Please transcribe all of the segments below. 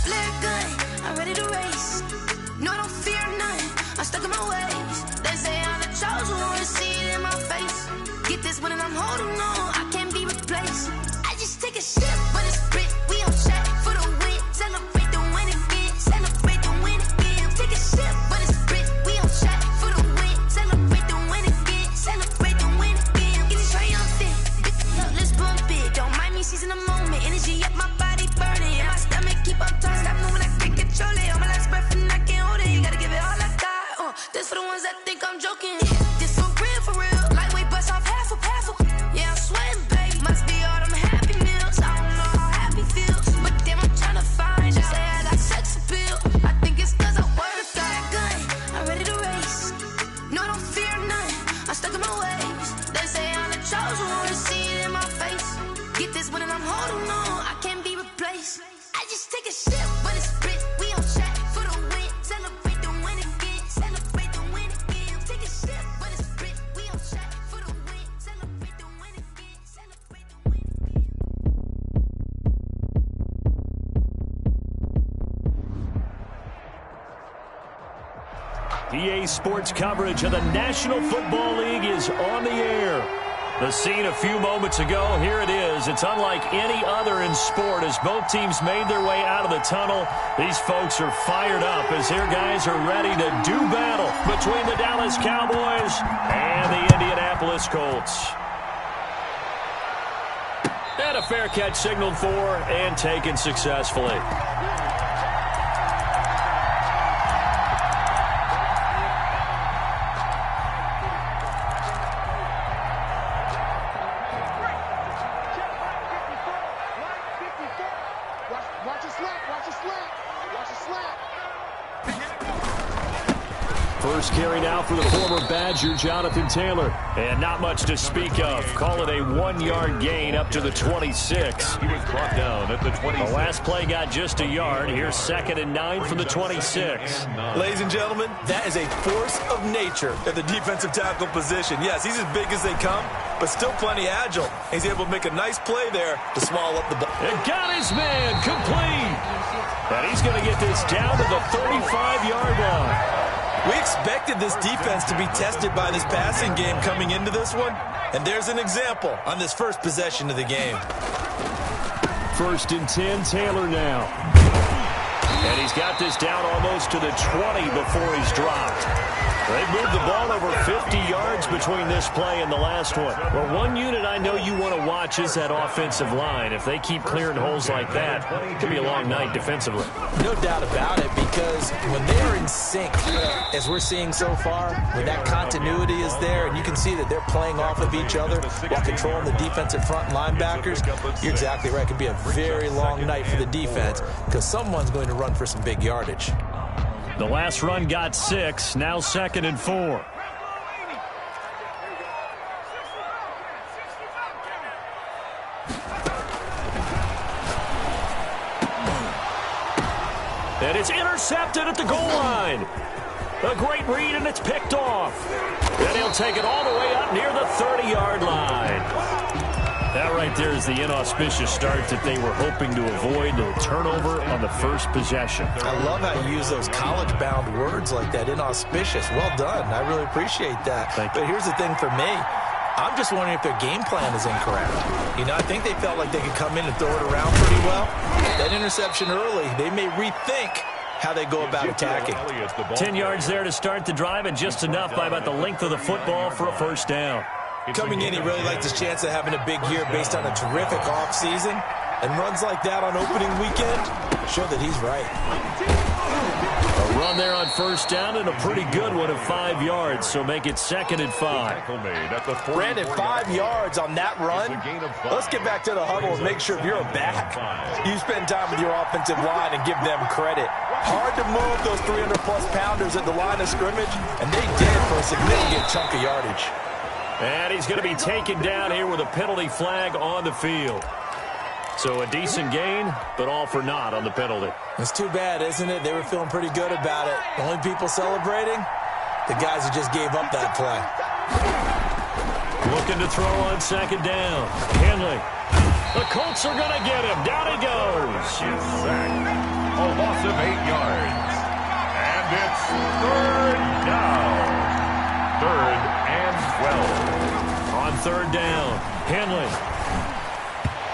flare gun, I'm ready to race. No, I don't fear none, I'm stuck in my ways. They say I'm the chosen one, see it in my face. Get this one and I'm holding on, I can't be replaced. I just take a sip, but it's split, we on track for the win. Celebrate the win again, celebrate the win again. Take a sip, but it's split, we on track for the win. Celebrate the win again, celebrate the win again. Get it triumphant, let's bump it. Don't mind me seizing the moment, energy up my body burning. My stomach keep up turning, stop moving, I can't control it. On my last breath and I can't hold it, you gotta give it all I got. This for the ones that think I'm joking. This for real. Lightweight bust off half of. Yeah, I'm sweating, babe. Must be all them happy meals. I don't know how happy feels, but damn, I'm trying to find you. Say I got sex appeal. I think it's cause I work that gun. I'm ready to race. No, I don't fear none. I'm stuck in my ways. They say I'm the chosen one, see it in my face. Get this one and I'm holding on, I can't be replaced. I just take a sip, but it's split. We on track for the win. Celebrate the win again. Celebrate the win again. Take a sip, but it's split. We on track for the win. Celebrate the win again. Celebrate the win again. EA Sports coverage of the National Football League is on the air. The scene a few moments ago, here it is. It's unlike any other in sport as both teams made their way out of the tunnel. These folks are fired up as their guys are ready to do battle between the Dallas Cowboys and the Indianapolis Colts. And a fair catch signaled for and taken successfully. First carry now for the former Badger, Jonathan Taylor. And not much to speak of. Call it a 1-yard gain up to the 26. He was brought down at the 26. The last play got just a yard. Here's 2nd and 9 from the 26. Ladies and gentlemen, that is a force of nature at the defensive tackle position. Yes, he's as big as they come, but still plenty agile. He's able to make a nice play there to swallow up the ball. And got his man complete. And he's going to get this down to the 35-yard line. We expected this defense to be tested by this passing game coming into this one, and there's an example on this first possession of the game. 1st and 10, Taylor now. And he's got this down almost to the 20 before he's dropped. They've moved the ball over 50 yards between this play and the last one. Well, one unit I know you want to watch is that offensive line. If they keep clearing holes like that, it could be a long night defensively. No doubt about it, because when they're in sync, as we're seeing so far, when that continuity is there, and you can see that they're playing off of each other while controlling the defensive front linebackers, you're exactly right. It could be a very long night for the defense because someone's going to run for some big yardage. The last run got 6, now 2nd and 4. And it's intercepted at the goal line. A great read, and it's picked off. And he'll take it all the way up near the 30-yard line. That right there is the inauspicious start that they were hoping to avoid, the turnover on the first possession. I love how you use those college-bound words like that, inauspicious. Well done. I really appreciate that. But here's the thing for me. I'm just wondering if their game plan is incorrect. You know, I think they felt like they could come in and throw it around pretty well. That interception early, they may rethink how they go about attacking. 10 yards there to start the drive, and just enough by about the length of the football for a first down. Coming in, he really likes his chance of having a big year based on a terrific offseason. And runs like that on opening weekend show that he's right. A run there on first down, and a pretty good one of 5 yards, so make it 2nd and 5. Brandon, 5 yards on that run. Let's get back to the huddle and make sure if you're a back, you spend time with your offensive line and give them credit. Hard to move those 300-plus pounders at the line of scrimmage, and they did for a significant chunk of yardage. And he's going to be taken down here with a penalty flag on the field. So a decent gain, but all for naught on the penalty. It's too bad, isn't it? They were feeling pretty good about it. The only people celebrating, the guys who just gave up that play. Looking to throw on 2nd down. Henley. The Colts are going to get him. Down he goes. third down. 3rd and 12. On 3rd down, Henley.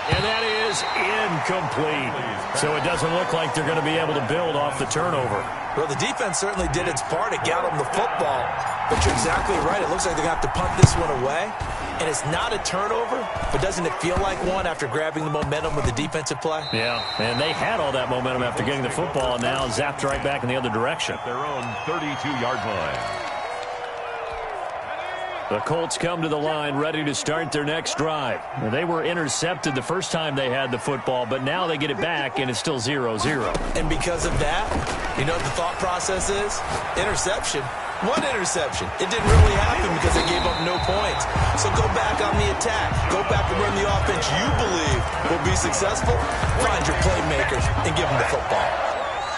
And that is incomplete. So it doesn't look like they're going to be able to build off the turnover. Well, the defense certainly did its part to get them the football. But you're exactly right. It looks like they're going to have to punt this one away. And it's not a turnover, but doesn't it feel like one after grabbing the momentum with the defensive play? Yeah, and they had all that momentum after getting the football and now zapped right back in the other direction. Their own 32-yard line. The Colts come to the line ready to start their next drive. They were intercepted the first time they had the football, but now they get it back, and it's still 0-0. And because of that, you know what the thought process is? Interception. One interception. It didn't really happen because they gave up no points. So go back on the attack. Go back and run the offense you believe will be successful. Find your playmakers and give them the football.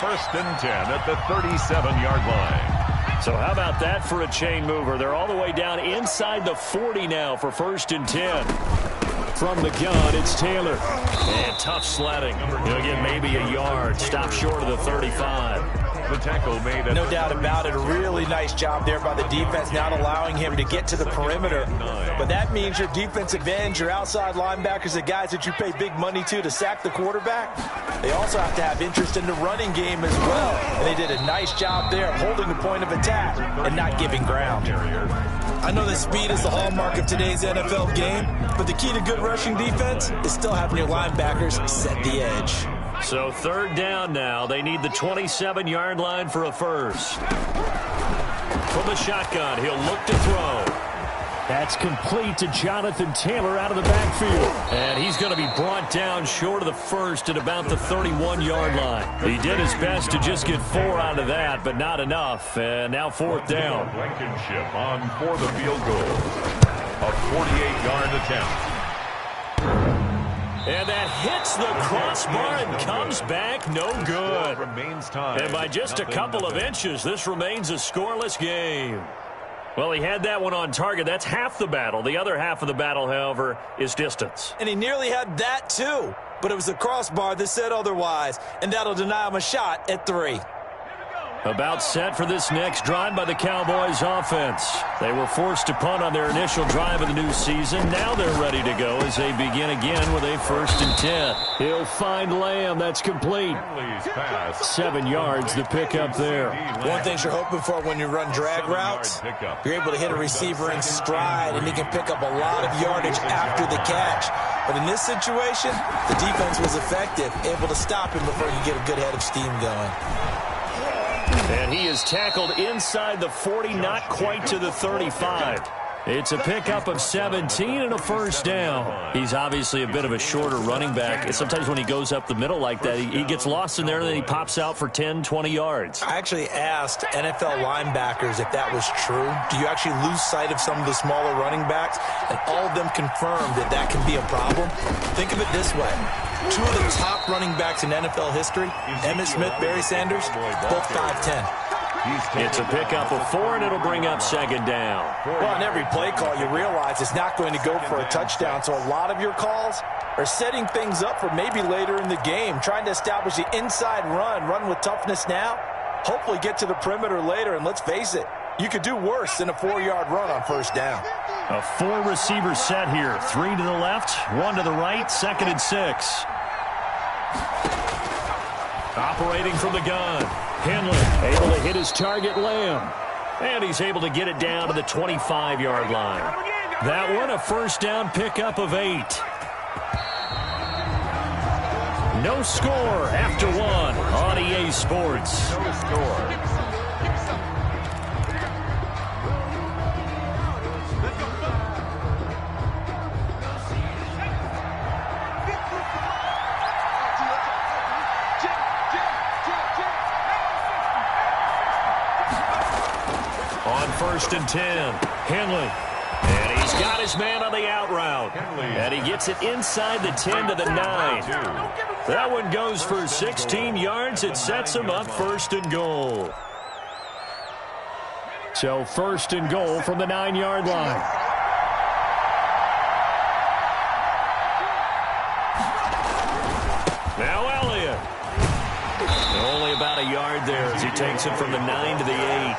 1st and 10 at the 37-yard line. So how about that for a chain mover? They're all the way down inside the 40 now for 1st and 10. From the gun, it's Taylor. And tough sledding. He'll get maybe a yard. Stop short of the 35. The tackle made No doubt about it. A really nice job there by the defense, not allowing him to get to the perimeter. But that means your defensive ends, your outside linebackers, the guys that you pay big money to sack the quarterback, they also have to have interest in the running game as well. And they did a nice job there holding the point of attack and not giving ground. I know that speed is the hallmark of today's NFL game, but the key to good rushing defense is still having your linebackers set the edge. So 3rd down now. They need the 27-yard line for a first. From the shotgun, he'll look to throw. That's complete to Jonathan Taylor out of the backfield. And he's going to be brought down short of the first at about the 31-yard line. He did his best to just get 4 out of that, but not enough. And now 4th down. Blankenship on for the field goal. A 48-yard attempt. And that hits the crossbar and comes back no good. And by just a couple of inches, this remains a scoreless game. Well, he had that one on target. That's half the battle. The other half of the battle, however, is distance. And he nearly had that, too. But it was the crossbar that said otherwise. And that'll deny him a shot at 3. About set for this next drive by the Cowboys offense. They were forced to punt on their initial drive of the new season. Now they're ready to go as they begin again with a 1st and 10. He'll find Lamb. That's complete. 7 yards to pick up there. One thing you're hoping for when you run drag routes, you're able to hit a receiver in stride, and he can pick up a lot of yardage after the catch. But in this situation, the defense was effective, able to stop him before you get a good head of steam going. And he is tackled inside the 40, not quite to the 35. It's a pickup of 17 and a 1st down. He's obviously a bit of a shorter running back. And sometimes when he goes up the middle like that, he gets lost in there, and then he pops out for 10, 20 yards. I actually asked NFL linebackers if that was true. Do you actually lose sight of some of the smaller running backs? And all of them confirmed that that can be a problem. Think of it this way. 2 of the top running backs in NFL history, Emmitt Smith, Barry Sanders, both 5'10". It's a pickup of 4, and it'll bring up 2nd down. Well, on every play call, you realize it's not going to go for a touchdown, so a lot of your calls are setting things up for maybe later in the game, trying to establish the inside run with toughness now, hopefully get to the perimeter later, and let's face it, you could do worse than a 4-yard run on 1st down. A 4-receiver set here. 3 to the left, 1 to the right, 2nd and 6. Operating from the gun. Henley able to hit his target, Lamb. And he's able to get it down to the 25-yard line. That one, a 1st down pickup of 8. No score after 1 on EA Sports. No score. On 1st and 10, Henley. And he's got his man on the out route. And he gets it inside the 10 to the 9. That one goes for 16 yards. It sets him up 1st and goal. So 1st and goal from the 9-yard line. Now Elliott. Only about about a yard there as he takes it from the 9 to the 8.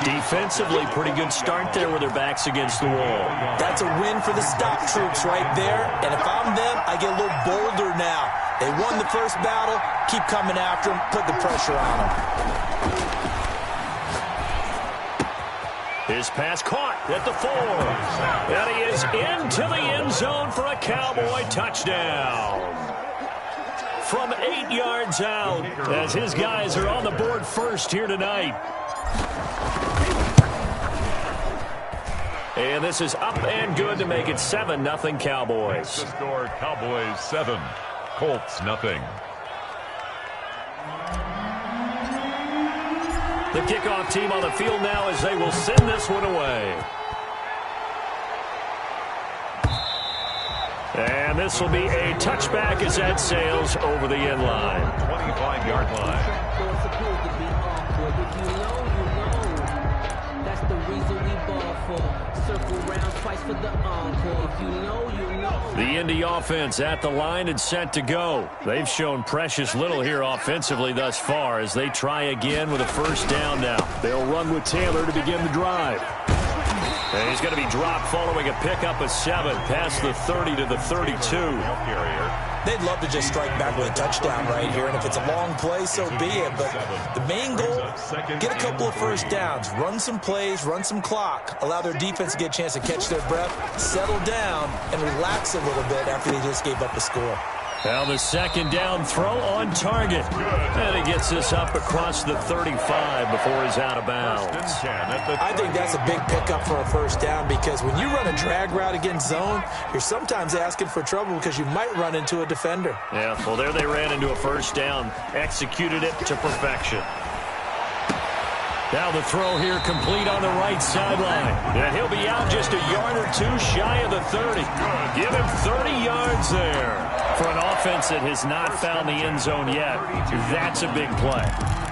Defensively, pretty good start there with their backs against the wall. That's a win for the stop troops right there. And if I'm them, I get a little bolder now. They won the first battle. Keep coming after them. Put the pressure on them. His pass caught at the 4. And he is into the end zone for a Cowboy touchdown. From 8 yards out, as his guys are on the board first here tonight. And this is up and good to make it 7-0 Cowboys. The score, Cowboys 7, Colts 0. The kickoff team on the field now as they will send this one away. And this will be a touchback as that sails over the end line. 25-yard line. That's the reason we ball for. Circle round twice for the encore. If you know, you know. The Indy offense at the line and set to go. They've shown precious little here offensively thus far as they try again with a first down now. They'll run with Taylor to begin the drive. And he's going to be dropped following a pickup of 7 past the 30 to the 32. They'd love to just strike back with a touchdown right here, and if it's a long play, so be it. But the main goal, get a couple of first downs, run some plays, run some clock, allow their defense to get a chance to catch their breath, settle down, and relax a little bit after they just gave up a score. Now the second down throw on target. And he gets this up across the 35 before he's out of bounds. I think that's a big pickup for a first down because when you run a drag route against zone, you're sometimes asking for trouble because you might run into a defender. Yeah, well, there they ran into a first down, executed it to perfection. Now the throw here complete on the right sideline. And he'll be out just a yard or two shy of the 30. Give him 30 yards there. For an offense that has not found the end zone yet, that's a big play.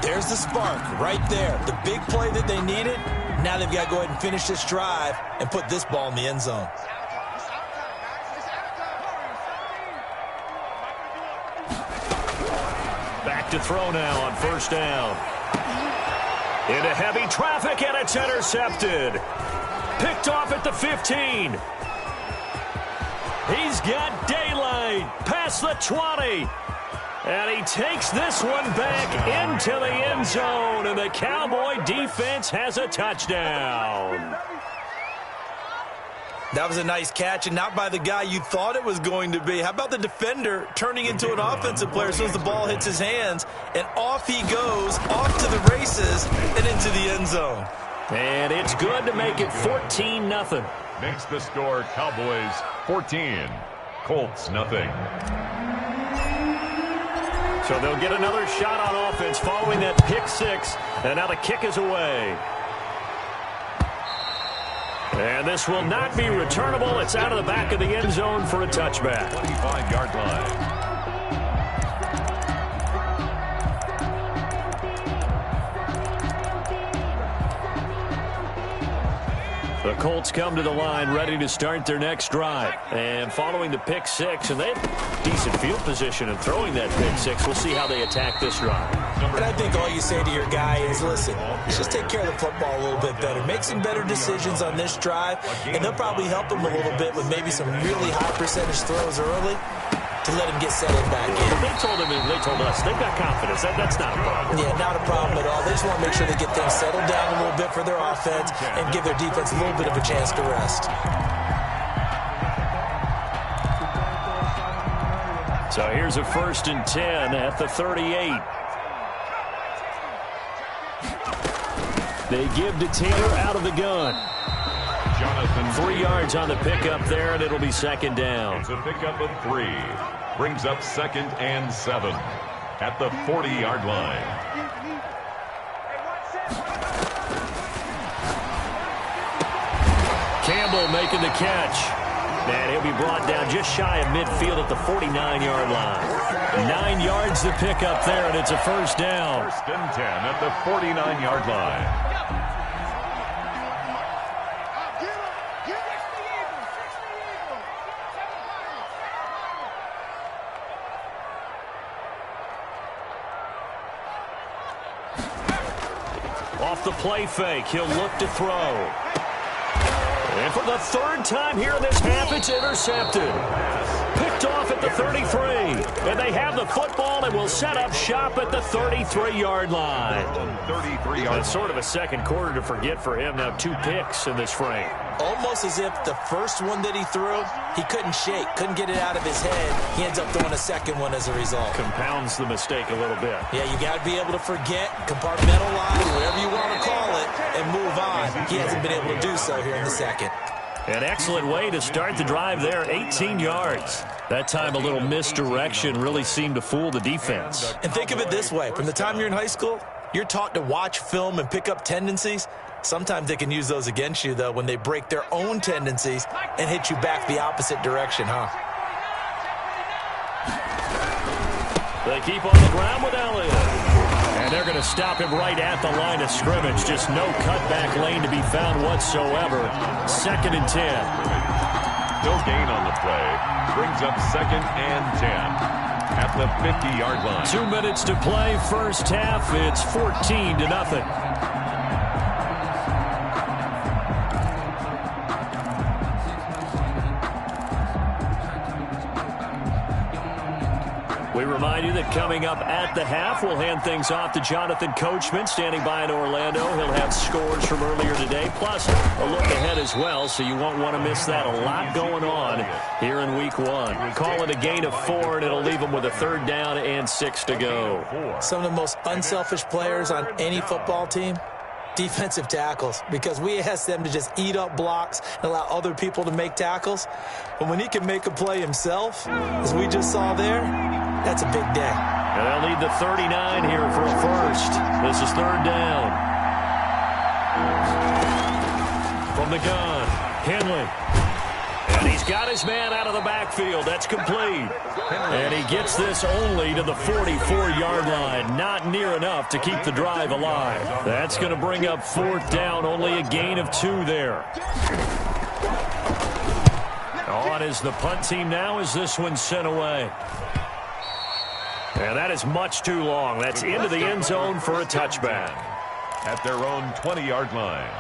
There's the spark right there. The big play that they needed. Now they've got to go ahead and finish this drive and put this ball in the end zone. Back to throw now on first down. Into heavy traffic, and it's intercepted. Picked off at the 15. He's got daylight past the 20. And he takes this one back into the end zone, and the Cowboy defense has a touchdown. That was a nice catch, and not by the guy you thought it was going to be. How about the defender turning into an offensive player as soon as the ball hits his hands, and off he goes, off to the races, and into the end zone. And it's good to make it 14-0. Makes the score Cowboys 14, Colts 0. So they'll get another shot on offense following that pick 6, and now the kick is away. And this will not be returnable. It's out of the back of the end zone for a touchback. 25-yard line. The Colts come to the line ready to start their next drive. And following the pick 6, and they have decent field position in throwing that pick 6. We'll see how they attack this drive. And I think all you say to your guy is, listen, let's just take care of the football a little bit better. Make some better decisions on this drive, and they'll probably help him a little bit with maybe some really high percentage throws early to let him get settled back in. They told us they've got confidence. That's not a problem. Yeah, not a problem at all. They just want to make sure they get things settled down a little bit for their offense and give their defense a little bit of a chance to rest. So here's a 1st and 10 at the 38. They give to Taylor out of the gun. 3 yards on the pickup there, and it'll be 2nd down. It's a pickup of 3. Brings up 2nd and 7 at the 40-yard line. Campbell making the catch. And he'll be brought down just shy of midfield at the 49-yard line. 9 yards to pick up there, and it's a 1st down. 1st and 10 at the 49-yard line. Off the play fake, he'll look to throw. And for the third time here in this half, it's intercepted. Picked off at the 33. And they have the football and will set up shop at the 33-yard line. That's sort of a second quarter to forget for him. Now 2 picks in this frame. Almost as if the first one that he threw, he couldn't shake, couldn't get it out of his head. He ends up throwing a second one as a result. Compounds the mistake a little bit. Yeah, you got to be able to forget, compartmentalize, whatever you want to call it, and move on. He hasn't been able to do so here in the second. An excellent way to start the drive there, 18 yards. That time a little misdirection really seemed to fool the defense. And think of it this way. From the time you're in high school, you're taught to watch film and pick up tendencies. Sometimes they can use those against you, though, when they break their own tendencies and hit you back the opposite direction, huh? They keep on the ground with Elliott. And they're going to stop him right at the line of scrimmage. Just no cutback lane to be found whatsoever. 2nd and 10. No gain on the play. Brings up 2nd and 10 at the 50-yard line. 2 minutes to play, first half. It's 14-0. We remind you that coming up at the half, we'll hand things off to Jonathan Coachman, standing by in Orlando. He'll have scores from earlier today, plus a look ahead as well, so you won't want to miss that. A lot going on here in Week 1. We call it a gain of 4, and it'll leave them with a 3rd down and 6 to go. Some of the most unselfish players on any football team, defensive tackles, because we ask them to just eat up blocks and allow other people to make tackles. But when he can make a play himself, as we just saw there, that's a big day. And they'll need the 39 here for a first. This is 3rd down. From the gun, Henley. And he's got his man out of the backfield. That's complete. And he gets this only to the 44-yard line. Not near enough to keep the drive alive. That's going to bring up 4th down. Only a gain of 2 there. On is the punt team now as this one's sent away. And that is much too long. That's into the end zone for a touchback. At their own 20-yard line.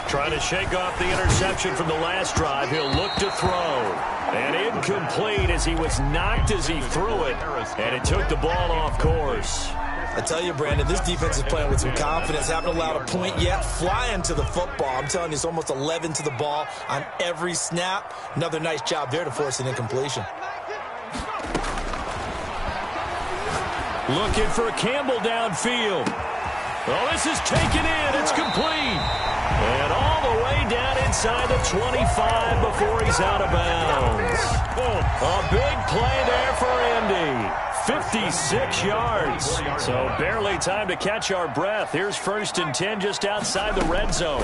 Trying to shake off the interception from the last drive. He'll look to throw. And incomplete as he was knocked as he threw it. And it took the ball off course. I tell you, Brandon, this defense is playing with some confidence. Haven't allowed a point yet. Flying to the football. I'm telling you, it's almost 11 to the ball on every snap. Another nice job there to force an incompletion. Looking for Campbell downfield. Oh, this is taken in. It's complete. And all the way down inside the 25 before he's out of bounds. A big play there for Indy. 56 yards. So barely time to catch our breath. Here's 1st and 10 just outside the red zone.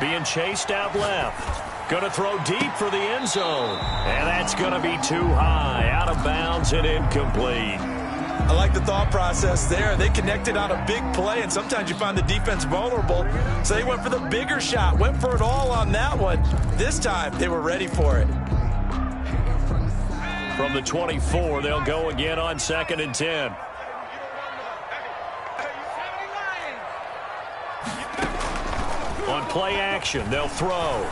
Being chased out left. Going to throw deep for the end zone. And that's going to be too high. Out of bounds and incomplete. I like the thought process there. They connected on a big play, and sometimes you find the defense vulnerable. So they went for the bigger shot, went for it all on that one. This time, they were ready for it. From the 24, they'll go again on 2nd and 10. On play action, they'll throw.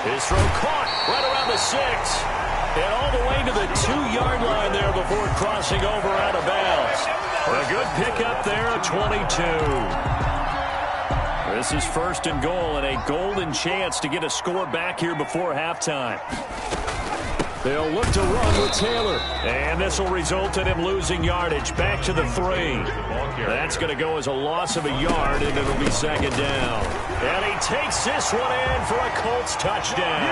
His throw caught right around the 6. And all the way to the 2-yard line there before crossing over out of bounds. A good pickup there at 22. This is 1st and goal and a golden chance to get a score back here before halftime. They'll look to run with Taylor. And this will result in him losing yardage. Back to the 3. That's going to go as a loss of a yard, and it'll be 2nd down. And he takes this one in for a Colts touchdown.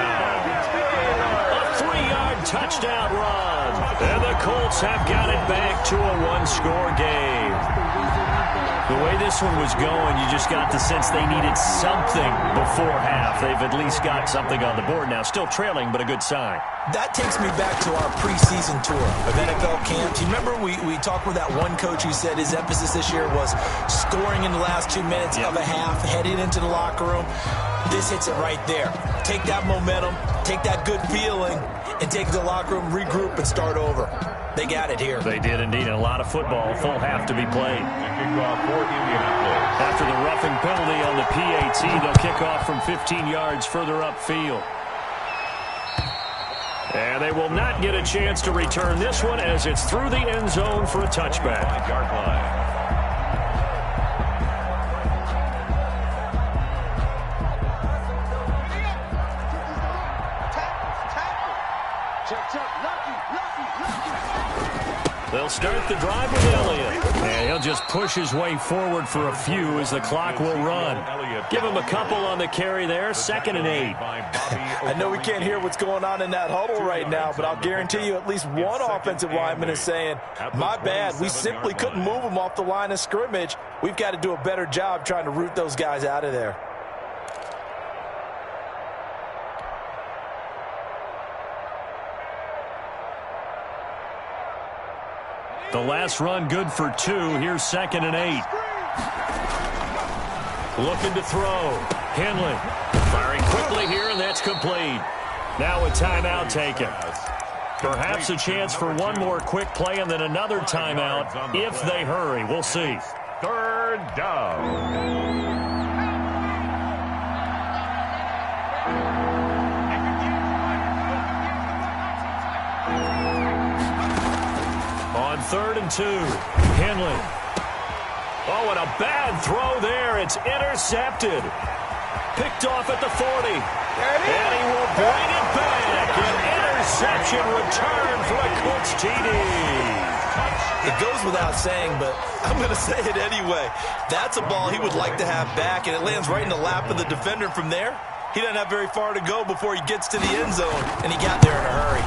A 3-yard touchdown run. And the Colts have got it back to a 1-score game. The way this one was going, you just got the sense they needed something before half. They've at least got something on the board now. Still trailing, but a good sign. That takes me back to our preseason tour of NFL camps. You remember we talked with that one coach who said his emphasis this year was scoring in the last 2 minutes of a half, heading into the locker room. This hits it right there. Take that momentum, take that good feeling, and take it to the locker room, regroup, and start over. They got it here. They did indeed. And a lot of football, full half to be played. After the roughing penalty on the PAT, they'll kick off from 15 yards further upfield. And they will not get a chance to return this one as it's through the end zone for a touchback. Yard line. They'll start the drive with Elliott. And he'll just push his way forward for a few as the clock will run. Give him a couple on the carry there. 2nd and 8. I know we can't hear what's going on in that huddle right now, but I'll guarantee you at least one offensive lineman is saying, my bad, we simply couldn't move them off the line of scrimmage. We've got to do a better job trying to root those guys out of there. The last run good for 2. Here's 2nd and 8. Looking to throw. Henley firing quickly here, and that's complete. Now a timeout taken. Perhaps a chance for one more quick play and then another timeout if they hurry. We'll see. 3rd down. On 3rd and 2, Henley. Oh, and a bad throw there. It's intercepted. Picked off at the 40. And he will bring it back. An interception return for a Colts TD. It goes without saying, but I'm going to say it anyway. That's a ball he would like to have back, and it lands right in the lap of the defender from there. He doesn't have very far to go before he gets to the end zone, and he got there in a hurry.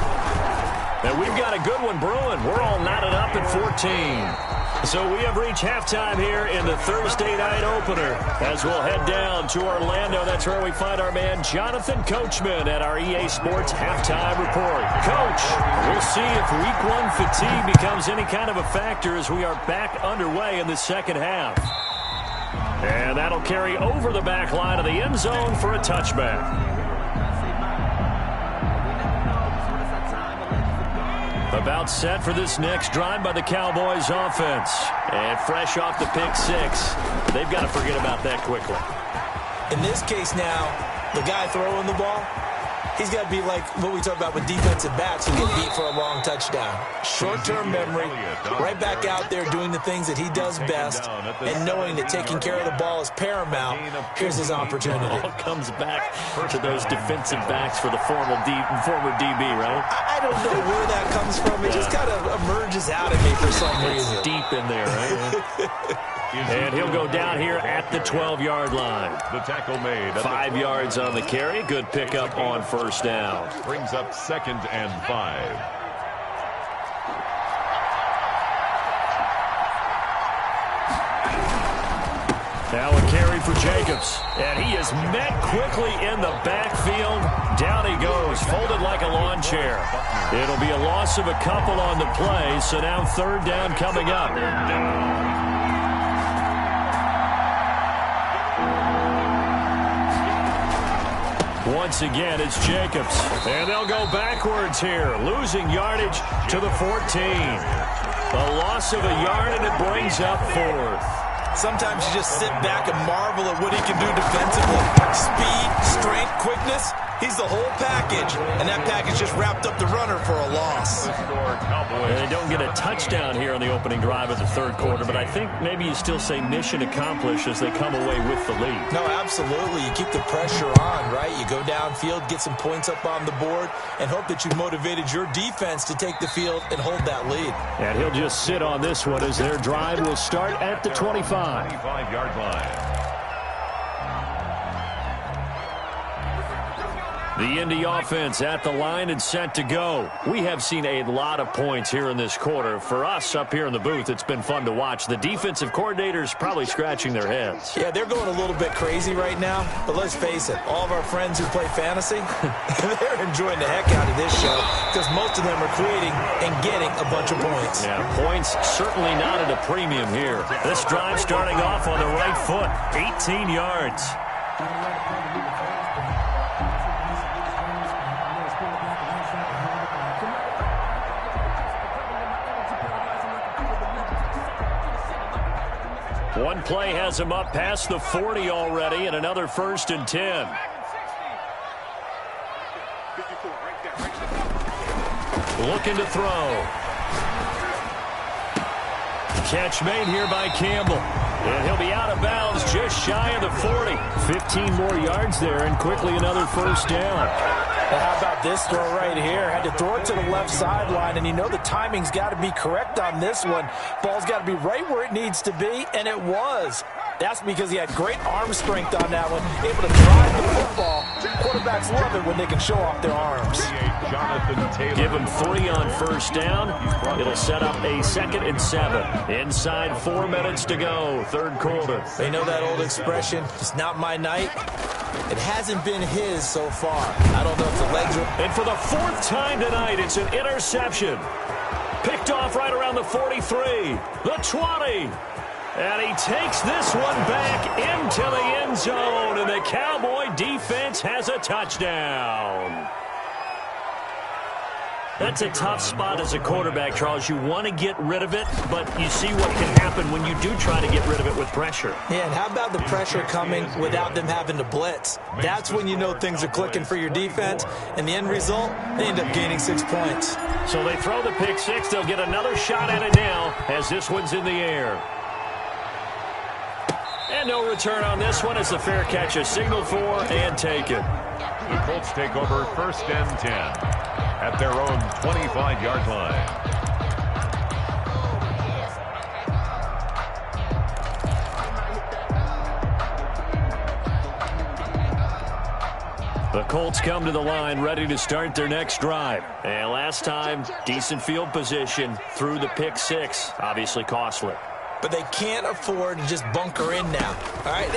And we've got a good one brewing. We're all knotted up at 14. So we have reached halftime here in the Thursday night opener. As we'll head down to Orlando, that's where we find our man Jonathan Coachman at our EA Sports Halftime Report. Coach, we'll see if Week 1 fatigue becomes any kind of a factor as we are back underway in the second half. And that'll carry over the back line of the end zone for a touchback. About set for this next drive by the Cowboys offense. And fresh off the pick 6. They've got to forget about that quickly. In this case now, the guy throwing the ball, he's got to be like what we talk about with defensive backs who get beat for a long touchdown. Short-term memory, right back out there doing the things that he does best, and knowing that taking care of the ball is paramount. Here's his opportunity. It all comes back to those defensive backs for the former DB, right? I don't know where that comes from. It just kind of emerges out of me for some reason. It's deep in there, right? And he'll go down here at the 12-yard line. The tackle made. 5 yards on the carry. Good pickup on first down. Brings up 2nd and 5. Now a carry for Jacobs. And he is met quickly in the backfield. Down he goes, folded like a lawn chair. It'll be a loss of a couple on the play, so now 3rd down coming up. Once again, it's Jacobs. And they'll go backwards here, losing yardage to the 14. A loss of a yard, and it brings up 4th. Sometimes you just sit back and marvel at what he can do defensively. Speed, strength, quickness. He's the whole package, and that package just wrapped up the runner for a loss. And they don't get a touchdown here on the opening drive of the 3rd quarter, but I think maybe you still say mission accomplished as they come away with the lead. No, absolutely. You keep the pressure on, right? You go downfield, get some points up on the board, and hope that you've motivated your defense to take the field and hold that lead. And he'll just sit on this one as their drive will start at the 25. 25-yard line. The Indy offense at the line and set to go. We have seen a lot of points here in this quarter. For us up here in the booth, it's been fun to watch. The defensive coordinators probably scratching their heads. Yeah, they're going a little bit crazy right now. But let's face it, all of our friends who play fantasy, they're enjoying the heck out of this show because most of them are creating and getting a bunch of points. Yeah, points certainly not at a premium here. This drive starting off on the right foot, 18 yards. One play has him up past the 40 already, and another 1st and 10. Looking to throw. Catch made here by Campbell. And he'll be out of bounds just shy of the 40. 15 more yards there, and quickly another 1st down. Well, how about this throw right here? Had to throw it to the left sideline, and you know the timing's got to be correct on this one. Ball's got to be right where it needs to be, and it was. That's because he had great arm strength on that one, able to drive the football. Quarterbacks love it when they can show off their arms. Give him 3 on 1st down. It'll set up a 2nd and 7. Inside 4 minutes to go, 3rd quarter. They know that old expression, it's not my night. It hasn't been his so far. I don't know if the legs are... And for the 4th time tonight, it's an interception. Picked off right around the 43, the 20. And he takes this one back into the end zone, and the Cowboy defense has a touchdown. That's a tough spot as a quarterback, Charles. You want to get rid of it, but you see what can happen when you do try to get rid of it with pressure. Yeah, and how about the pressure coming without them having to blitz? That's when you know things are clicking for your defense, and the end result, they end up gaining 6 points. So they throw the pick six. They'll get another shot at it now as this one's in the air. And no return on this one as the fair catch is signaled for and taken. The Colts take over 1st and 10 at their own 25-yard line. The Colts come to the line ready to start their next drive. And last time, decent field position through the pick six. Obviously costly. But they can't afford to just bunker in now. All right,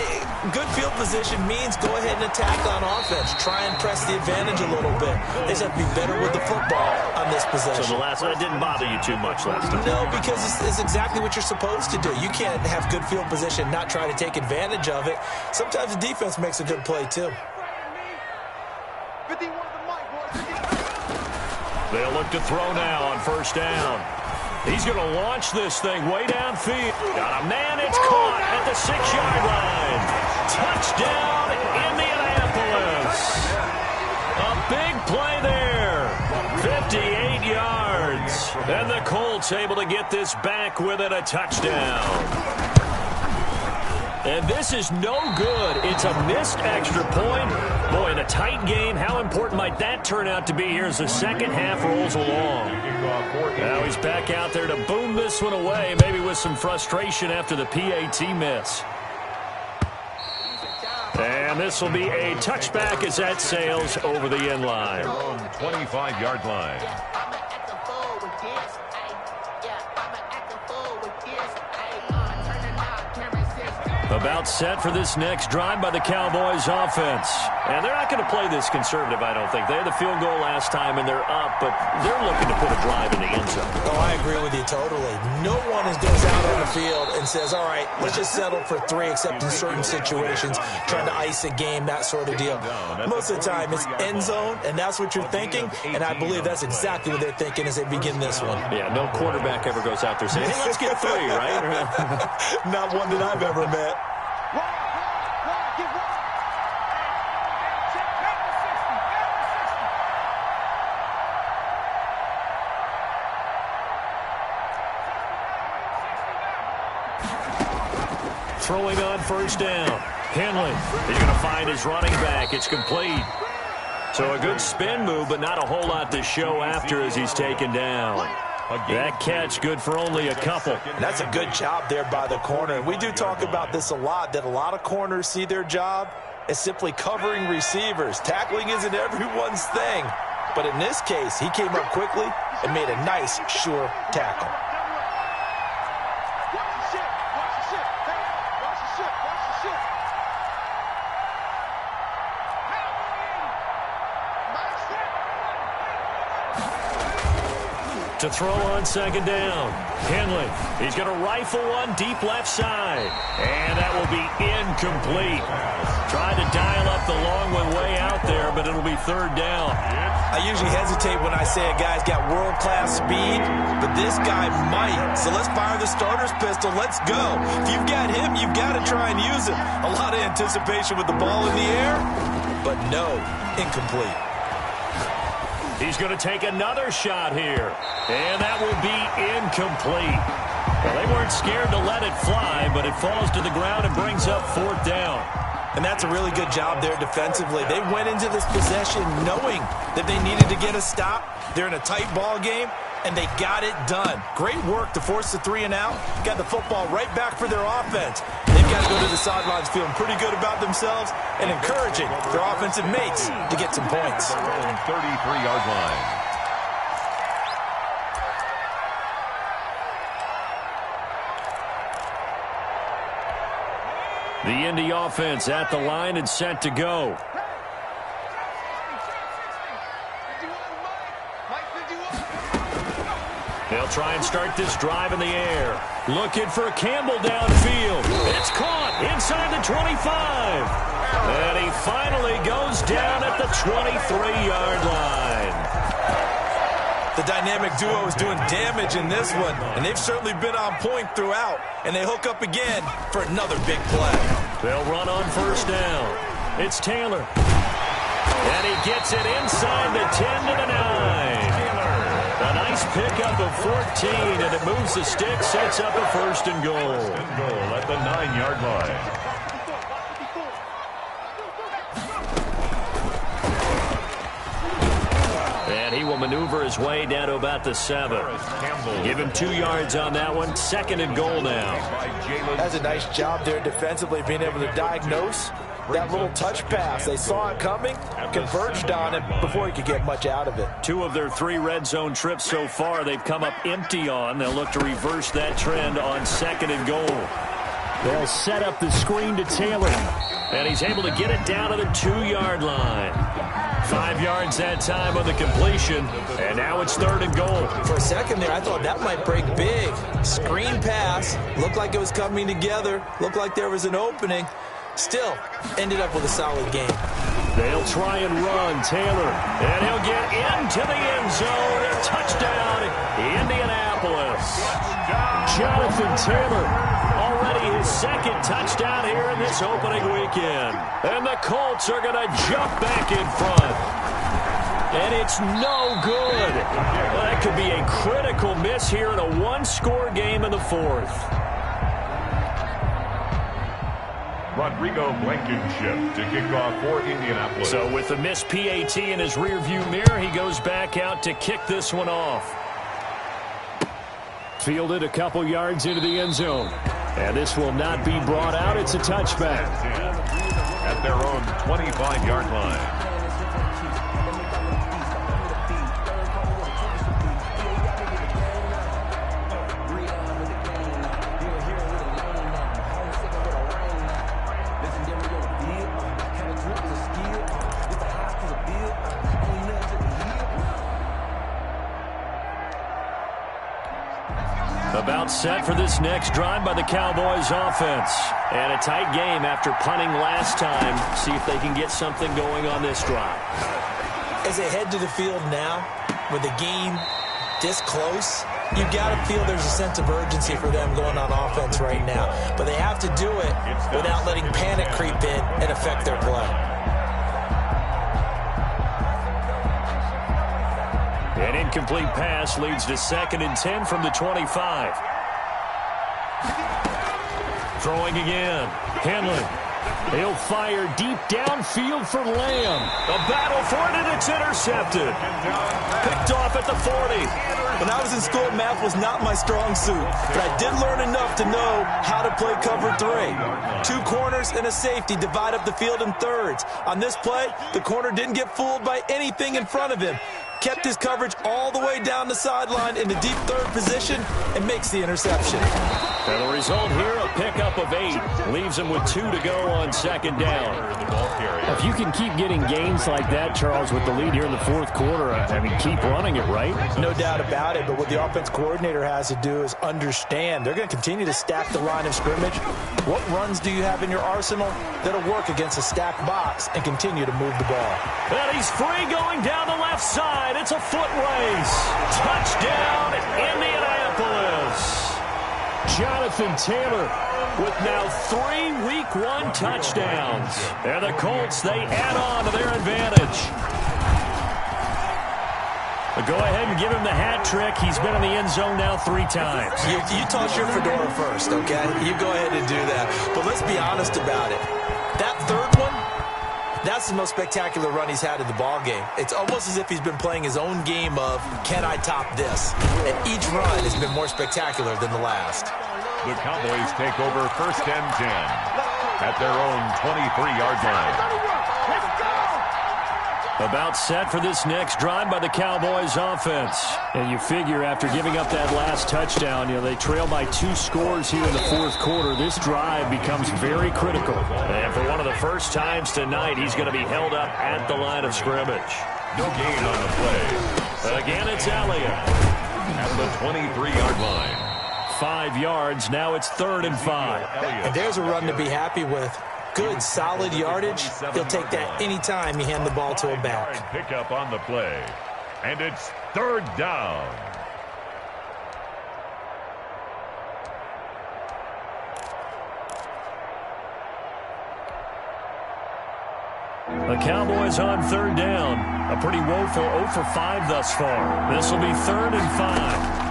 good field position means go ahead and attack on offense. Try and press the advantage a little bit. They just have to be better with the football on this possession. So the last one didn't bother you too much last time? No, because it's exactly what you're supposed to do. You can't have good field position, not try to take advantage of it. Sometimes the defense makes a good play, too. They'll look to throw now on 1st down. He's going to launch this thing way downfield. Got a man, it's caught at the 6-yard line. Touchdown, Indianapolis. A big play there. 58 yards. And the Colts able to get this back within a touchdown. And this is no good. It's a missed extra point. Boy, in a tight game, how important might that turn out to be here as the second half rolls along? Now he's back out there to boom this one away, maybe with some frustration after the PAT miss. And this will be a touchback as that sails over the end line. 25-yard line. About set for this next drive by the Cowboys offense. And they're not going to play this conservative, I don't think. They had the field goal last time, and they're up, but they're looking to put a drive in the end zone. Oh, I agree with you totally. No one goes out on the field and says, all right, let's just settle for 3, except in certain situations, trying to ice a game, that sort of deal. Most of the time, it's end zone, and that's what you're thinking, and I believe that's exactly what they're thinking as they begin this one. Yeah, no quarterback ever goes out there saying, hey, let's get 3, right? Not one that I've ever met. Throwing on 1st down. Henley, he's going to find his running back. It's complete. So a good spin move, but not a whole lot to show after as he's taken down. That catch good for only a couple. And that's a good job there by the corner. We do talk about this a lot, that a lot of corners see their job is simply covering receivers. Tackling isn't everyone's thing. But in this case, he came up quickly and made a nice, sure tackle. To throw on second down. Henley, he's going to rifle one deep left side. And that will be incomplete. Tried to dial up the long one way out there, but it'll be third down. I usually hesitate when I say a guy's got world-class speed, but this guy might. So let's fire the starter's pistol. Let's go. If you've got him, you've got to try and use him. A lot of anticipation with the ball in the air, but no, incomplete. He's going to take another shot here. And that will be incomplete. Well, they weren't scared to let it fly, but it falls to the ground and brings up fourth down. And that's a really good job there defensively. They went into this possession knowing that they needed to get a stop. They're in a tight ball game, and they got it done. Great work to force the 3 and out. Got the football right back for their offense. They've got to go to the sidelines feeling pretty good about themselves and encouraging their offensive mates to get some points. 33-yard line. The Indy offense at the line and set to go. They'll try and start this drive in the air. Looking for Campbell downfield. It's caught inside the 25. And he finally goes down at the 23-yard line. The dynamic duo is doing damage in this one, and they've certainly been on point throughout. And they hook up again for another big play. They'll run on first down. It's Taylor. And he gets it inside the 10 to the 9. A nice pickup of 14, and it moves the stick, sets up a first and goal. At the 9-yard line. And he will maneuver his way down to about the 7. Give him 2 yards on that one. Second and goal now. That's a nice job there defensively, being able to diagnose that little touch pass. They saw it coming, converged on it before he could get much out of it. 2 of their 3 red zone trips so far they've come up empty on. They'll look to reverse that trend on second and goal. They'll set up the screen to Taylor. And he's able to get it down to the 2-yard line. 5 yards that time on the completion. And now it's third and goal. For a second there, I thought that might break big. Screen pass. Looked like it was coming together. Looked like there was an opening. Still, ended up with a solid game. They'll try and run Taylor. And he'll get into the end zone. A touchdown, Indianapolis. Jonathan Taylor, already his second touchdown here in this opening weekend. And the Colts are going to jump back in front. And it's no good. Well, that could be a critical miss here in a one-score game in the fourth. Rodrigo Blankenship to kick off for Indianapolis. So with the missed PAT in his rearview mirror, he goes back out to kick this one off. Fielded a couple yards into the end zone. And this will not be brought out. It's a touchback. At their own 25-yard line. About set for this next drive by the Cowboys offense. And a tight game after punting last time. See if they can get something going on this drive. As they head to the field now, with the game this close, you've got to feel there's a sense of urgency for them going on offense right now. But they have to do it without letting panic creep in and affect their play. An incomplete pass leads to 2nd and 10 from the 25. Throwing again. Henley. He'll fire deep downfield for Lamb. A battle for it, and it's intercepted. Picked off at the 40. When I was in school, math was not my strong suit, but I did learn enough to know how to play cover 3. 2 corners and a safety divide up the field in thirds. On this play, the corner didn't get fooled by anything in front of him. Kept his coverage all the way down the sideline in the deep third position and makes the interception. And the result here, a pickup of 8. Leaves him with 2 to go on second down. If you can keep getting gains like that, Charles, with the lead here in the fourth quarter, I mean, keep running it, right? No doubt about it, but what the offense coordinator has to do is understand. They're going to continue to stack the line of scrimmage. What runs do you have in your arsenal that'll work against a stacked box and continue to move the ball? And he's free going down the left side. It's a foot race. Touchdown, Indianapolis. Jonathan Taylor with now 3 Week 1 touchdowns. And the Colts, they add on to their advantage. But go ahead and give him the hat trick. He's been in the end zone now 3 times. You toss your fedora first, okay? You go ahead and do that. But let's be honest about it. That third one, that's the most spectacular run he's had in the ballgame. It's almost as if he's been playing his own game of, can I top this? And each run has been more spectacular than the last. The Cowboys take over 1st and 10 at their own 23-yard line. About set for this next drive by the Cowboys offense. And you figure after giving up that last touchdown, they trail by 2 scores here in the fourth quarter. This drive becomes very critical. And for one of the first times tonight, he's going to be held up at the line of scrimmage. No gain on the play. Again, it's Elliott. At the 23-yard line. 5 yards. Now it's 3rd and 5. And there's a run to be happy with. Good, solid yardage. He'll take that anytime you hand the ball to a back. Pick up on the play. And it's 3rd down. The Cowboys on 3rd down. A pretty woeful 0 for 5 thus far. This will be 3rd and 5.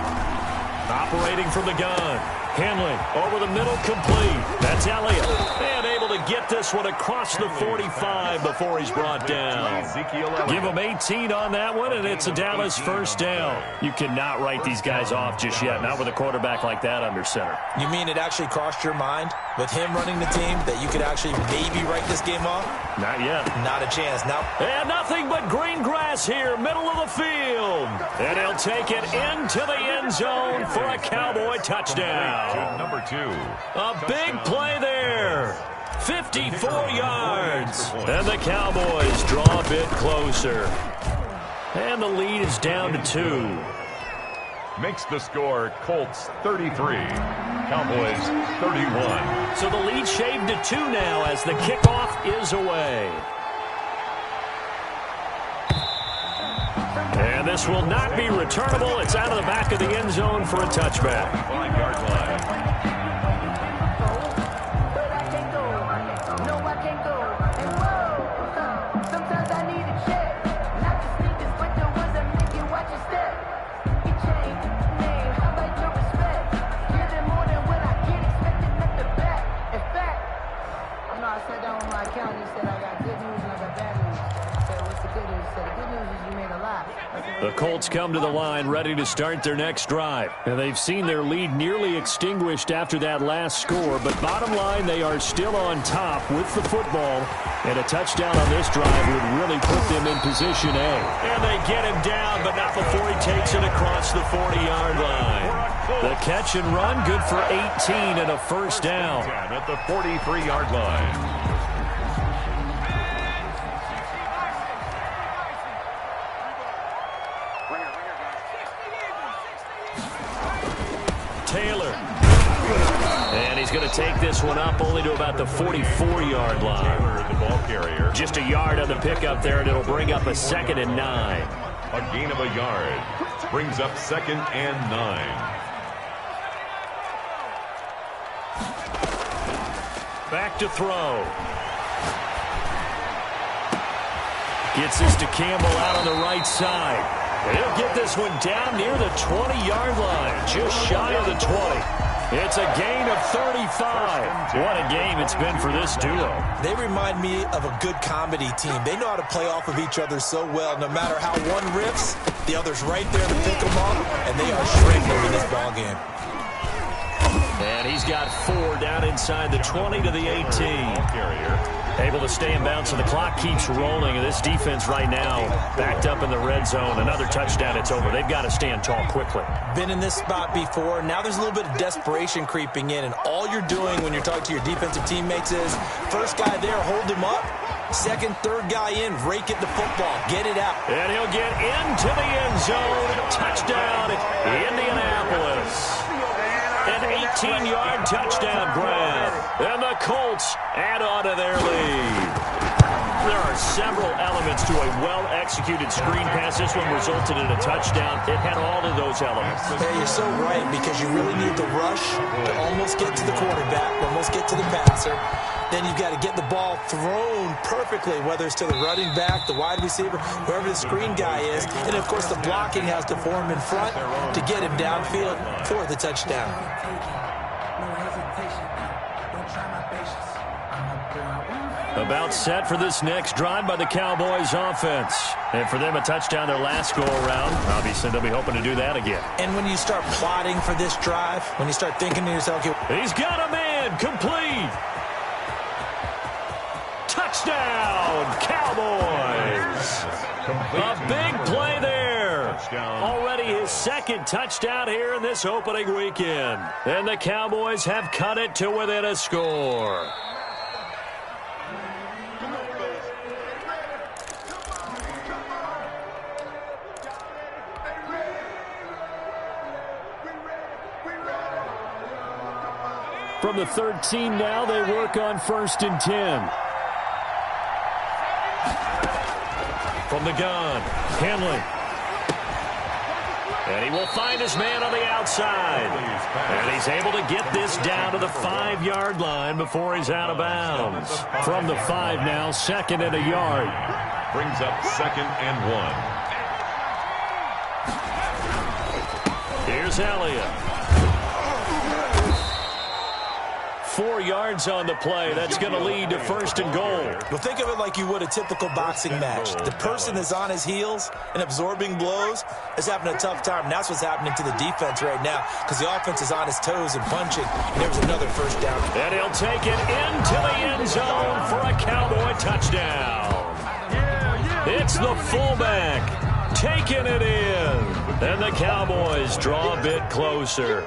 Operating from the gun. Henley over the middle, complete. That's Elliott. And able to get this one across the 45 before he's brought down. Give him 18 on that one, and it's a Dallas 1st down. You cannot write these guys off just yet, not with a quarterback like that under center. You mean it actually crossed your mind with him running the team that you could actually maybe write this game off? Not yet. Not a chance. Now, and nothing but green grass here, middle of the field. And he'll take it into the end zone for a Cowboy touchdown. Number 2. A big play there. 54 yards. And the Cowboys draw a bit closer. And the lead is down to 2. Makes the score Colts 33. Cowboys 31. So the lead shaved to 2 now as the kickoff is away. And this will not be returnable. It's out of the back of the end zone for a touchback. 5-yard line. The Colts come to the line ready to start their next drive. And they've seen their lead nearly extinguished after that last score. But bottom line, they are still on top with the football. And a touchdown on this drive would really put them in position A. And they get him down, but not before he takes it across the 40-yard line. The catch and run, good for 18 and a 1st down. At the 43-yard line. Taylor. And he's going to take this one up only to about the 44-yard line. The ball carrier. Just a yard on the pickup there, and it'll bring up a 2nd and 9. A gain of a yard. Brings up 2nd and 9. Back to throw. Gets this to Campbell out on the right side. And he'll get this one down near the 20-yard line, just shy of the 20. It's a gain of 35. What a game it's been for this duo. They remind me of a good comedy team. They know how to play off of each other so well. No matter how one riffs, the other's right there to pick them up, and they are shredding over this ballgame. And he's got 4 down inside the 20 to the 18. Able to stay in bounds, and the clock keeps rolling. And this defense right now backed up in the red zone. Another touchdown, it's over. They've got to stand tall quickly. Been in this spot before. Now there's a little bit of desperation creeping in, and all you're doing when you're talking to your defensive teammates is first guy there, hold him up. Second, third guy in, rake it the football. Get it out. And he'll get into the end zone. Touchdown, Indianapolis. An 18-yard touchdown grab. And the Colts add on to their lead. There are several elements to a well-executed screen pass. This one resulted in a touchdown. It had all of those elements. Yeah, you're so right, because you really need the rush to almost get to the quarterback, almost get to the passer. Then you've got to get the ball thrown perfectly, whether it's to the running back, the wide receiver, whoever the screen guy is. And, of course, the blocking has to form in front to get him downfield for the touchdown. About set for this next drive by the Cowboys offense. And for them, a touchdown their last go-around. Obviously, they'll be hoping to do that again. And when you start plotting for this drive, when you start thinking to yourself, he's got a man, complete. Touchdown, Cowboys. A big play there. Already his second touchdown here in this opening weekend. And the Cowboys have cut it to within a score. From the 13 now, they work on 1st and 10. From the gun, Henley. And he will find his man on the outside. And he's able to get this down to the 5-yard line before he's out of bounds. From the 5 now, 2nd and a yard. Brings up 2nd and 1. Here's Elliott. 4 yards on the play. That's going to lead to 1st and goal. Well, think of it like you would a typical boxing match. The person is on his heels and absorbing blows is having a tough time. And that's what's happening to the defense right now, because the offense is on his toes and punching. And there's another 1st down. And he'll take it into the end zone for a Cowboy touchdown. It's the fullback taking it in. And the Cowboys draw a bit closer.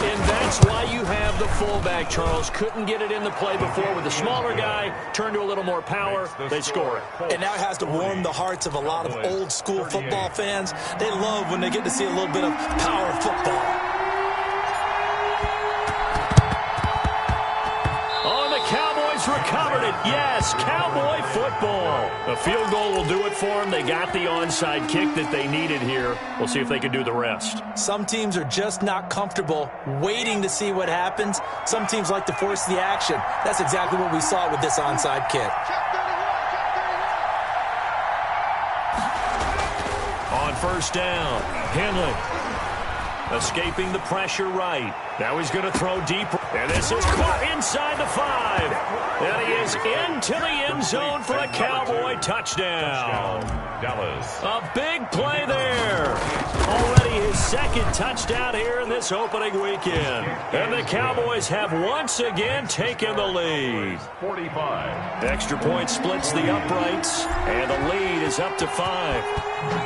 And that's why you have the fullback, Charles. Couldn't get it in the play before with the smaller guy. Turned to a little more power. They score it. And now it has to warm the hearts of a lot of old-school football fans. They love when they get to see a little bit of power football. Oh, and the Cowboys recovered it. Yes, Cowboy football. A field goal will do it for them. They got the onside kick that they needed here. We'll see if they can do the rest. Some teams are just not comfortable waiting to see what happens. Some teams like to force the action. That's exactly what we saw with this onside kick. On 1st down, Henley escaping the pressure right. Now he's going to throw deep. And this is caught inside the 5. And he is into the end zone for a Cowboy touchdown. Dallas. A big play there. Already his 2nd touchdown here in this opening weekend. And the Cowboys have once again taken the lead. 45. Extra point splits the uprights. And the lead is up to 5.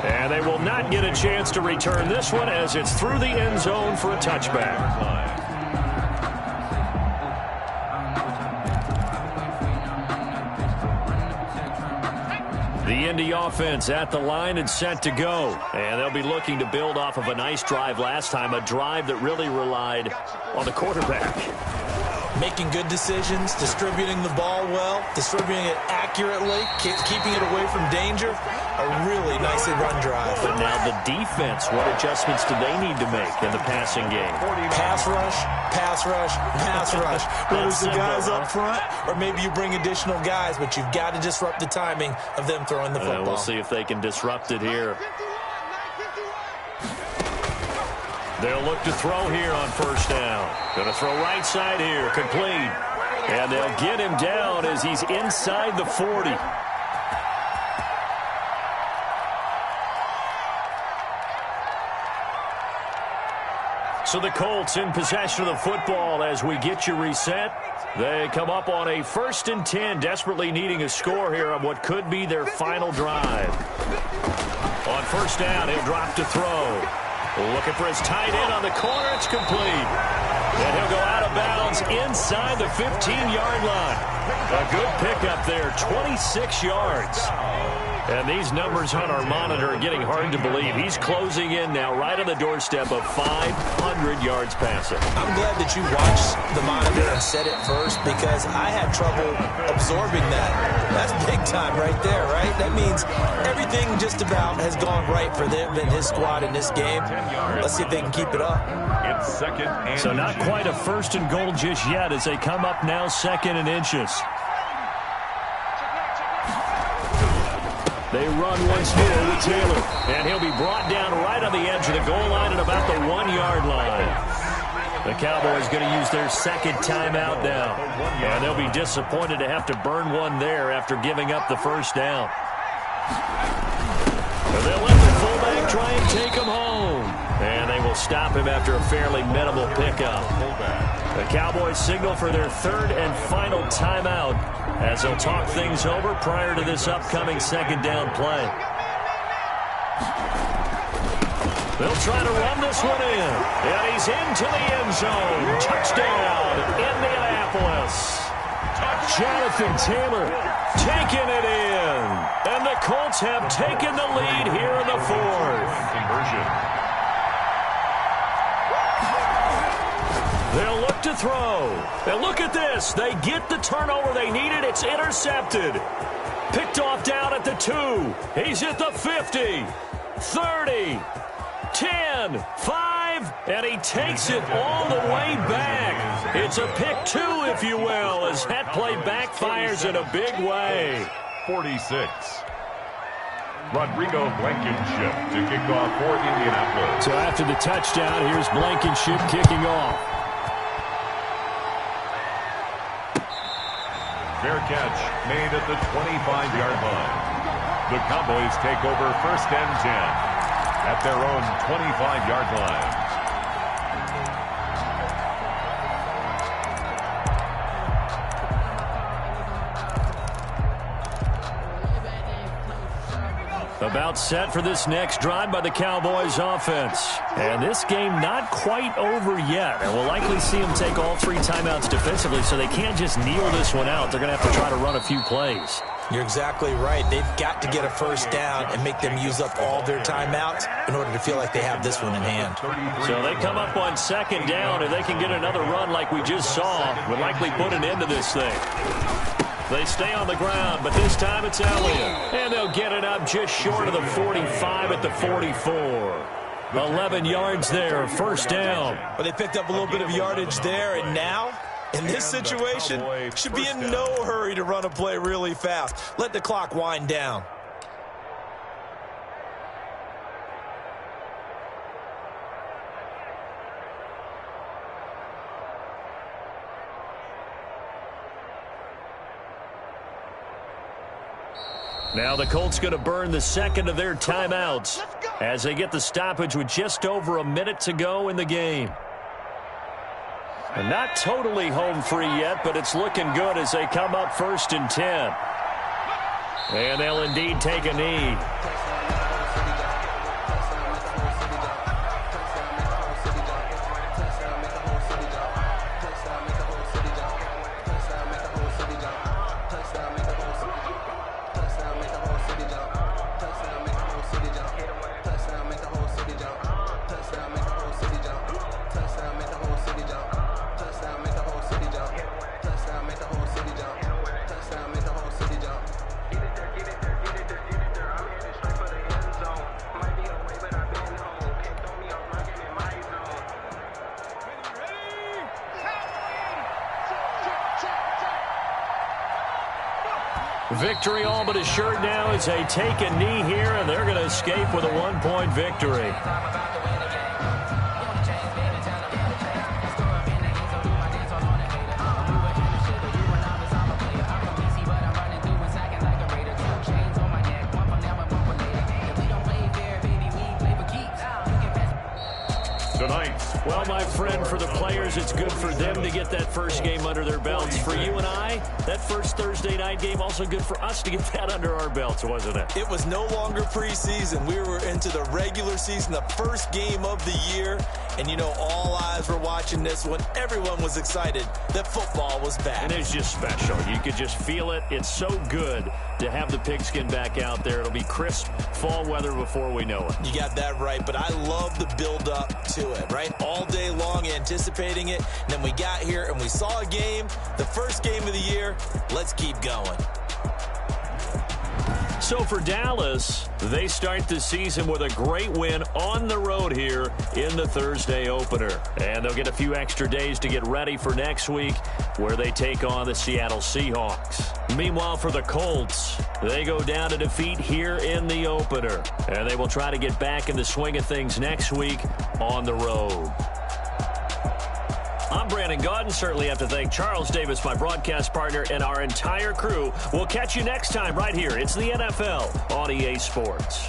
And they will not get a chance to return this one as it's through the end zone for a touchback. The Indy offense at the line and set to go. And they'll be looking to build off of a nice drive last time, a drive that really relied on the quarterback. making good decisions, distributing the ball well, distributing it accurately, keeping it away from danger. A really nicely run drive. But now the defense, what adjustments do they need to make in the passing game? Pass rush, pass rush, pass rush. Whether it's the guys up front or maybe you bring additional guys, but you've got to disrupt the timing of them throwing the football. We'll see if they can disrupt it here. They'll look to throw here on first down. Going to throw right side here, complete. And they'll get him down as he's inside the 40. So the Colts in possession of the football as we get you reset. They come up on a 1st and 10, desperately needing a score here on what could be their final drive. On first down, he'll drop to throw. Looking for his tight end on the corner. It's complete. And he'll go out of bounds inside the 15-yard line. A good pickup there, 26 yards. And these numbers on our monitor are getting hard to believe. He's closing in now right on the doorstep of 500 yards passing. I'm glad that you watched the monitor and said it first because I had trouble absorbing that. That's big time right there, right? That means everything just about has gone right for them and his squad in this game. Let's see if they can keep it up. It's 2nd and so not quite a 1st and goal just yet as they come up now 2nd and inches. They run once more with Taylor. And he'll be brought down right on the edge of the goal line at about the 1-yard line. The Cowboys going to use their 2nd timeout now. And they'll be disappointed to have to burn one there after giving up the first down. And they'll let the fullback try and take him home. And they will stop him after a fairly minimal pickup. The Cowboys signal for their 3rd and final timeout as they'll talk things over prior to this upcoming 2nd down play. They'll try to run this one in. And he's into the end zone. Touchdown, Indianapolis. Jonathan Taylor taking it in. And the Colts have taken the lead here in the 4th. conversion. They'll look to throw. And look at this. They get the turnover they needed. It's intercepted. Picked off down at the 2. He's at the 50, 30, 10, 5, and he takes it all the way back. It's a pick 2, if you will, as that play backfires in a big way. 46. Rodrigo Blankenship to kick off for Indianapolis. So after the touchdown, here's Blankenship kicking off. Fair catch made at the 25-yard line. The Cowboys take over 1st and 10 at their own 25-yard line. About set for this next drive by the Cowboys offense. And this game not quite over yet. And we'll likely see them take all 3 timeouts defensively, so they can't just kneel this one out. They're going to have to try to run a few plays. You're exactly right. They've got to get a first down and make them use up all their timeouts in order to feel like they have this one in hand. So they come up on 2nd down. If they can get another run like we just saw, would likely put an end to this thing. They stay on the ground, but this time it's Elliott. And they'll get it up just short of the 45 at the 44. 11 yards there, first down. But they picked up a little bit of yardage there, and now, in this situation, should be in no hurry to run a play really fast. Let the clock wind down. Now the Colts going to burn the 2nd of their timeouts as they get the stoppage with just over a minute to go in the game. And not totally home free yet, but it's looking good as they come up 1st and 10. And they'll indeed take a knee. Victory all but assured now as they take a knee here, and they're going to escape with a 1-point victory. Well, my friend, for the players, it's good for them to get that first game under their belts. For you and I, that first Thursday night game, also good for us to get that under our belts, wasn't it? It was no longer preseason. We were into the regular season, the first game of the year. And, you know, all eyes were watching this one. Everyone was excited that football was back. And it's just special. You could just feel it. It's so good to have the pigskin back out there. It'll be crisp fall weather before we know it. You got that right, but I love the build-up to it, right? All day long anticipating it. And then we got here and we saw a game, the first game of the year. Let's keep going. So for Dallas, they start the season with a great win on the road here in the Thursday opener. And they'll get a few extra days to get ready for next week where they take on the Seattle Seahawks. Meanwhile, for the Colts, they go down to defeat here in the opener. And they will try to get back in the swing of things next week on the road. I'm Brandon Gaudin. Certainly have to thank Charles Davis, my broadcast partner, and our entire crew. We'll catch you next time right here. It's the NFL on EA Sports.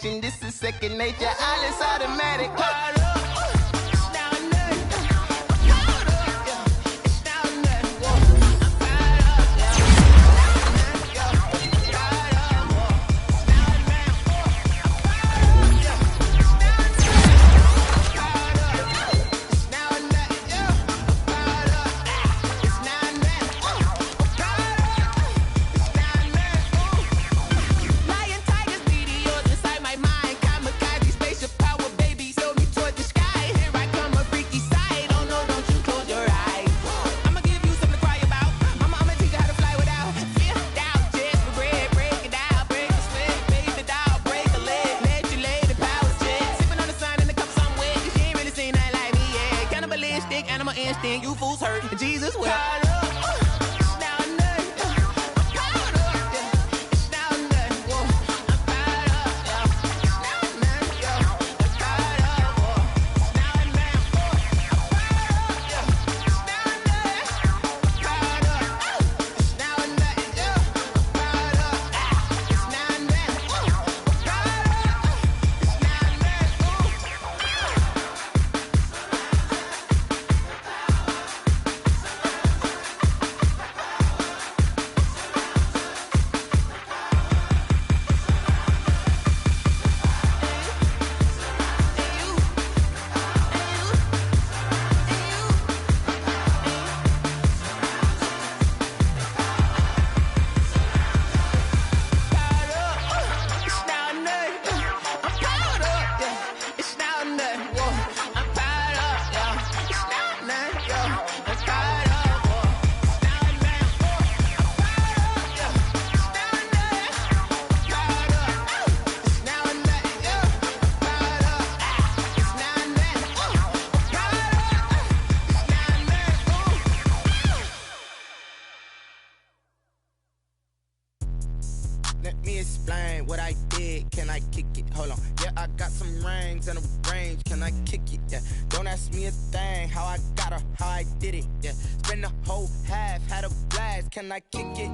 This is second nature. All is automatic. You fools hurt. Jesus will. me explain what I did. Can I kick it? Hold on. Yeah, I got some rings and a range. Can I kick it? Yeah. Don't ask me a thing. How I got her, how I did it. Yeah. Spend the whole half, had a blast. Can I kick it?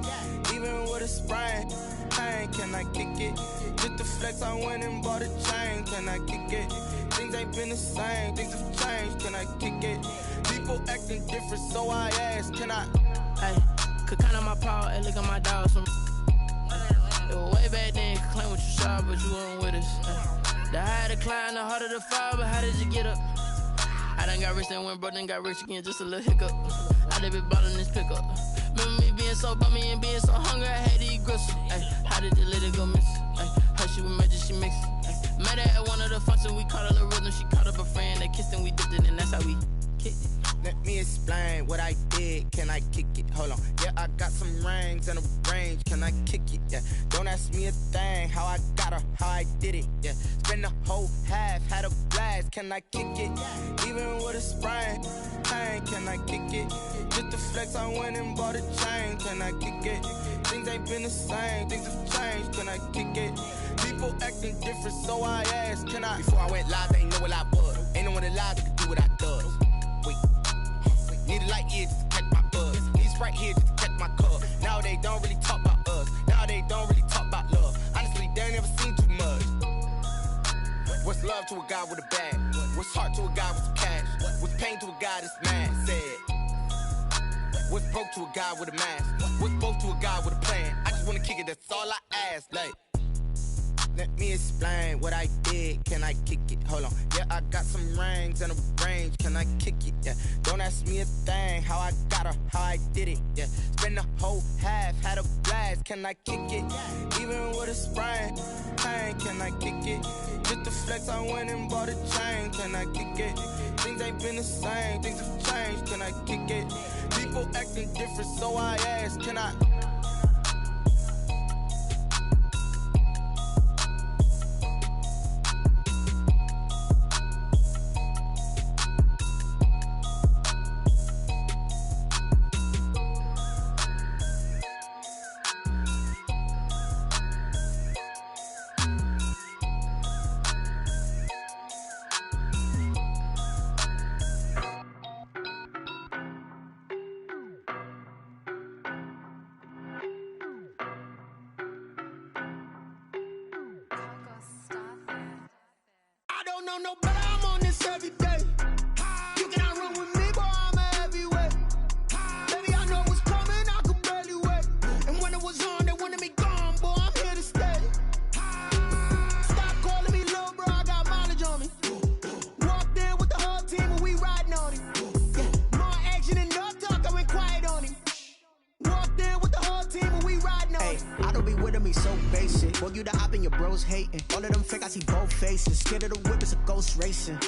Even with a sprain, pain. Can I kick it? Just the flex, I went and bought a chain. Can I kick it? Things ain't been the same. Things have changed. Can I kick it? People acting different, so I ask. Can I? Hey, could count on my power and look at my dogs from. It was way back then, could claim what you saw, but you weren't with us. The higher the climb, the harder the fall, but how did you get up? I done got rich, then went broke, then got rich again, just a little hiccup. I done been ballin' this pickup. Remember me being so bummy and being so hungry, I had to eat gristle. Ay, how did the little go miss? Ay, her she was major, she mixed. Ay, met her at one of the functions, we caught a little rhythm, she caught up a friend, they kissed and we dipped it, and that's how we kicked it. Let me explain what I did. Can I kick it? Hold on. Yeah, I got some rings and a range. Can I kick it? Yeah. Don't ask me a thing. How I got her, how I did it. Yeah. Spend the whole half, had a blast. Can I kick it? Even with a sprain, pain. Can I kick it? Just the flex, I went and bought a chain. Can I kick it? Things ain't been the same. Things have changed. Can I kick it? People acting different, so I asked. Can I? Before I went live, they ain't know what I was. Ain't no one alive that could do what I does. Wait. Need a light here just to catch my buzz. Need Sprite here just to catch my cup. Now they don't really talk about us. Now they don't really talk about love. Honestly, they ain't never seen too much. What's love to a guy with a bag? What's heart to a guy with some cash? What's pain to a guy that's mad? Said. What's broke to a guy with a mask? What's both to a guy with a plan? I just wanna kick it, that's all I ask. Like, let me explain what I did. Can I kick it? Hold on. Yeah, I got some rings and a range. Can I kick it? Yeah. Don't ask me a thing. How I got her, how I did it. Yeah. Spend the whole half, had a blast. Can I kick it? Even with a sprain, pain. Can I kick it? Just the flex, I went and bought a chain. Can I kick it? Things ain't been the same. Things have changed. Can I kick it? People acting different, so I ask. Can I?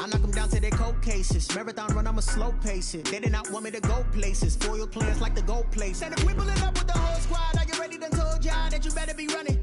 I knock them down to their cold cases. Marathon run, I'ma slow pace it. They did not want me to go places. Foil plans like the gold place. And if we pull it up with the whole squad, are you ready? Done told y'all that you better be running.